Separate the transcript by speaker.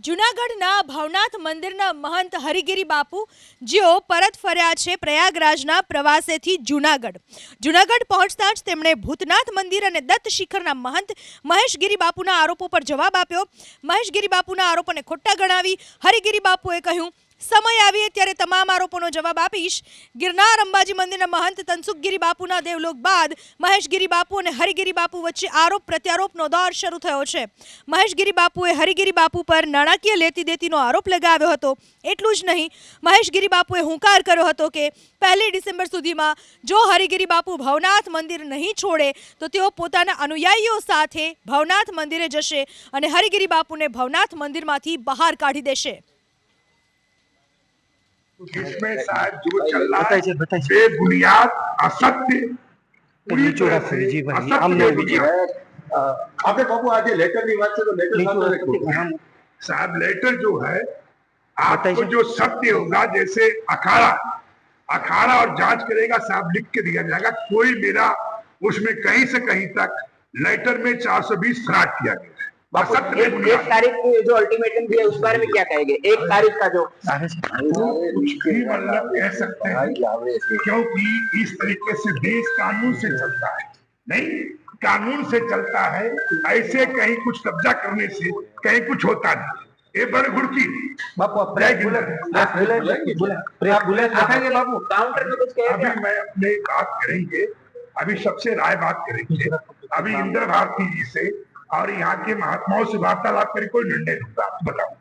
Speaker 1: જૂનાગઢના ભવનાથ મંદિરના મહંત હરિગિરી બાપુ જેઓ પરત ફર્યા છે પ્રયાગરાજના પ્રવાસેથી જૂનાગઢ પહોંચતા જ તેમણે ભૂતનાથ મંદિર અને દત્ત શિખરના મહંત મહેશગીરી બાપુના આરોપો પર જવાબ આપ્યો। મહેશગીરી બાપુના આરોપોને ખોટા ગણાવી હરિગિરી બાપુએ કહ્યું, સમય આવે ત્યારે તમામ આરોપોનો જવાબ આપીશ। ગિરનાર અંબાજી મંદિરના મહંત તનસુખગીરી બાપુના દેવલોક બાદ મહેશગીરી બાપુ અને હરિગિરી બાપુ વચ્ચે આરોપ પ્રત્યારોપનો દોર શરૂ થયો છે। મહેશગીરી બાપુએ હરિગિરી બાપુ પર નાણાકીય લેતી દેતીનો આરોપ લગાવ્યો હતો। એટલું જ નહીં, મહેશગીરી બાપુએ હુંકાર કર્યો હતો કે 1 ડિસેમ્બર સુધીમાં જો હરિગિરી બાપુ ભવનાથ મંદિર નહીં છોડે તો તેઓ પોતાના અનુયાયીઓ સાથે ભવનાથ મંદિરે જશે અને હરિગિરી બાપુને ભવનાથ મંદિરમાંથી બહાર કાઢી દેશે।
Speaker 2: इसमें शायद जो चल रहा है बेबुनियाद असत्य पूरी तरह से असत्य।
Speaker 3: आपने बाबू आज लेटर की बात से तो लेटर सामने रखो
Speaker 2: साहब, लेटर जो है आपको जो सत्य होगा, जैसे अखाड़ा और जांच करेगा साहब, लिख के दिया जाएगा। कोई मेरा उसमें कहीं से कहीं तक लेटर में 420 फ्रॉड किया गया है।
Speaker 3: एक तारीख को जो अल्टीमेटम दिया उस बारे में क्या कहेंगे? 1 तारीख का जो
Speaker 2: कुछ भी मतलब कह सकते हैं, क्योंकि इस तरीके से देश कानून से चलता है। नहीं, कानून से चलता है, ऐसे कहीं कुछ कब्जा करने से कहीं कुछ होता नहीं। ये बड़े घुड़की
Speaker 3: बापू बाबू काउंटर में कुछ कहेंगे?
Speaker 2: अभी मैं अपने बात करेंगे, अभी सबसे राय बात करेंगे, अभी इंद्र भारती जी से और यहाँ के महात्माओं से वार्तालाप करके कोई निर्णय लूंगा। बताओ।